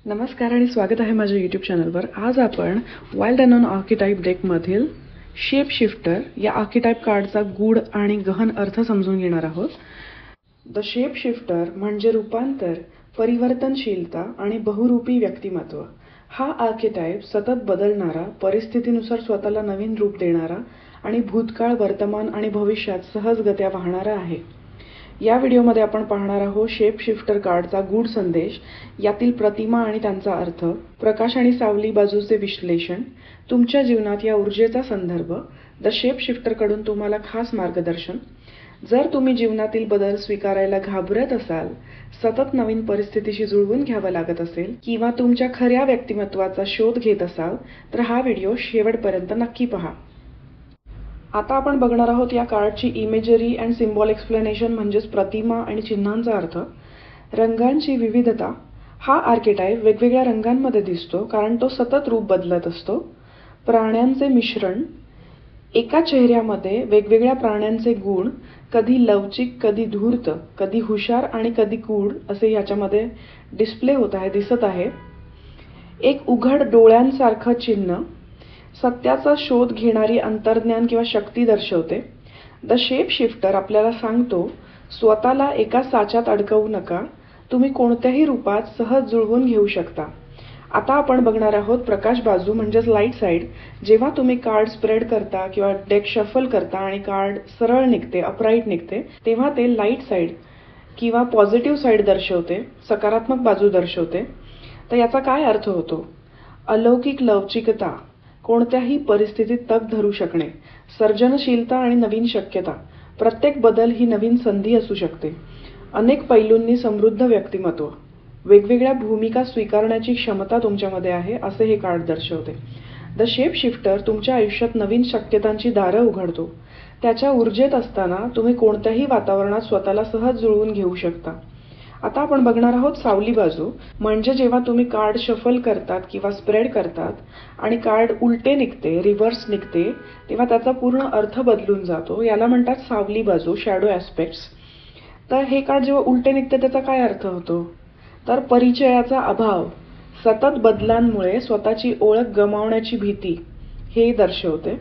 नमस्कार आणि स्वागत आहे माझ्या यूट्यूब चॅनलवर। आज आपण वाइल्ड अननोन आर्किटाइप डेकमधील शेप शिफ्टर या आर्किटाइप कार्डचा गूढ आणि गहन अर्थ समजून घेणार आहोत। द शेप शिफ्टर म्हणजे रूपांतर, परिवर्तनशीलता आणि बहुरूपी व्यक्तिमत्व। हा आर्किटाइप सतत बदलणारा, परिस्थितीनुसार स्वतःला नवीन रूप देणारा आणि भूतकाळ, वर्तमान आणि भविष्यात सहजगत्या वाहणारा आहे। या व्हिडिओमध्ये आपण पाहणार आहोत शेप शिफ्टर कार्डचा गूढ संदेश, यातील प्रतिमा आणि त्यांचा अर्थ, प्रकाश आणि सावली बाजूचे विश्लेषण, तुमच्या जीवनात या ऊर्जेचा संदर्भ, द शेप शिफ्टर कडून तुम्हाला खास मार्गदर्शन। जर तुम्ही जीवनातील बदल स्वीकारायला घाबरत असाल, सतत नवीन परिस्थितीशी जुळवून घ्यावं लागत असेल किंवा तुमच्या खऱ्या व्यक्तिमत्वाचा शोध घेत असाल तर हा व्हिडिओ शेवटपर्यंत नक्की पहा। आता आपण बघणार आहोत या कार्डची इमेजरी अँड सिम्बॉल एक्सप्लेनेशन म्हणजेच प्रतिमा आणि चिन्हांचा अर्थ। रंगांची विविधता। हा आर्किटाइप वेगवेगळ्या रंगांमध्ये दिसतो कारण तो सतत रूप बदलत असतो। प्राण्यांचे मिश्रण। एका चेहऱ्यामध्ये वेगवेगळ्या प्राण्यांचे गुण, कधी लवचिक, कधी धूर्त, कधी हुशार आणि कधी गूढ असे याच्यामध्ये डिस्प्ले होत आहे, दिसत आहे। एक उघड डोळ्यांसारखं चिन्ह, सत्याचा शोध घेणारी अंतर्ज्ञान किंवा शक्ती दर्शवते। द शेप शिफ्टर आपल्याला सांगतो, स्वतःला एका साच्यात अडकवू नका, तुम्ही कोणत्याही रूपात सहज जुळवून घेऊ शकता। आता आपण बघणार आहोत प्रकाश बाजू म्हणजेच लाईट साइड। जेव्हा तुम्ही कार्ड स्प्रेड करता किंवा डेक शफल करता आणि कार्ड सरळ निघते, अपराईट निघते, तेव्हा ते लाईट साइड किंवा पॉझिटिव्ह साइड दर्शवते, सकारात्मक बाजू दर्शवते। तर याचा काय अर्थ होतो? अलौकिक लवचिकता, कोणत्याही परिस्थितीत तग धरू शकणे, सर्जनशीलता आणि नवीन शक्यता, प्रत्येक बदल ही नवीन संधी असू शकते। अनेक पैलूंनी समृद्ध व्यक्तिमत्व, वेगवेगळ्या भूमिका स्वीकारण्याची क्षमता तुमच्यामध्ये आहे असे हे कार्ड दर्शवते। द शेप शिफ्टर तुमच्या आयुष्यात नवीन शक्यतांची दारं उघडतो। त्याच्या ऊर्जेत असताना तुम्ही कोणत्याही वातावरणात स्वतःला सहज जुळवून घेऊ शकता। आता आपण बघणार आहोत सावली बाजू, म्हणजे जेव्हा तुम्ही कार्ड शफल करतात किंवा स्प्रेड करतात आणि कार्ड उलटे निघते, रिव्हर्स निघते, तेव्हा त्याचा पूर्ण अर्थ बदलून जातो। याला म्हणतात सावली बाजू, शॅडो ॲस्पेक्ट्स। तर हे कार्ड जेव्हा उलटे निघते त्याचा काय अर्थ होतो? तर परिचयाचा अभाव, सतत बदलांमुळे स्वतःची ओळख गमावण्याची भीती हे दर्शवते।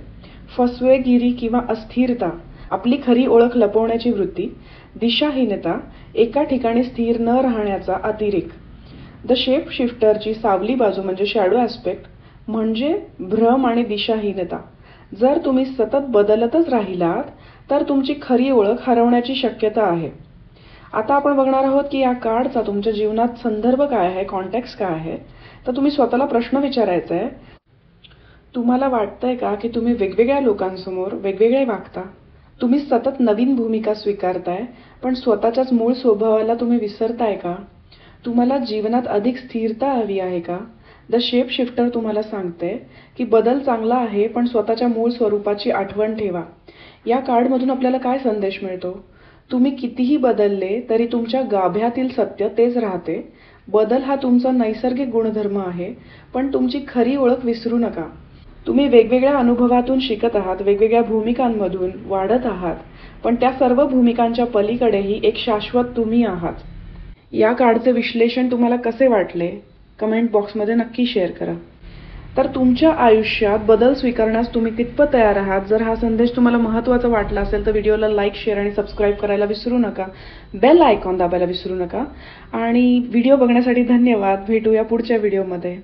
फसवेगिरी किंवा अस्थिरता, आपली खरी ओळख लपवण्याची वृत्ती। दिशाहीनता, एका ठिकाणी स्थिर न राहण्याचा अतिरेक। द शेप शिफ्टरची सावली बाजू म्हणजे शॅडो ॲस्पेक्ट म्हणजे भ्रम आणि दिशाहीनता। जर तुम्ही सतत बदलतच राहिलात तर तुमची खरी ओळख हरवण्याची शक्यता आहे। आता आपण बघणार आहोत की या कार्डचा तुमच्या जीवनात संदर्भ काय आहे, कॉन्टेक्स्ट काय आहे। तर तुम्ही स्वतःला प्रश्न विचारायचा आहे, तुम्हाला वाटतंय का की तुम्ही वेगवेगळ्या लोकांसमोर वेगवेगळे वागता? तुम्ही सतत नवीन भूमिका स्वीकारताय पण स्वतःच्याच मूळ स्वभावाला तुम्ही विसरताय का? तुम्हाला जीवनात अधिक स्थिरता हवी आहे का? द शेप शिफ्टर तुम्हाला सांगते की बदल चांगला आहे पण स्वतःच्या मूळ स्वरूपाची आठवण ठेवा। या कार्डमधून आपल्याला काय संदेश मिळतो? तुम्ही कितीही बदलले तरी तुमच्या गाभ्यातील सत्य तेच राहते। बदल हा तुमचा नैसर्गिक गुणधर्म आहे, पण तुमची खरी ओळख विसरू नका। तुम्ही वेगवेगळ्या अनुभवातून शिकत आहात, वेगवेगळ्या भूमिकांमधून वाढत आहात, पण त्या सर्व भूमिकांच्या पलीकडेही एक शाश्वत तुम्ही आहात। या कार्डचे विश्लेषण तुम्हाला कसे वाटले? कमेंट बॉक्समध्ये नक्की शेअर करा। तर तुमच्या आयुष्यात बदल स्वीकारण्यास तुम्ही कितपत तयार आहात? जर हा संदेश तुम्हाला महत्त्वाचा वाटला असेल तर व्हिडिओला लाईक, शेअर आणि सबस्क्राईब करायला विसरू नका। बेल आयकॉन दाबायला विसरू नका। आणि व्हिडिओ बघण्यासाठी धन्यवाद। भेटूया पुढच्या व्हिडिओमध्ये।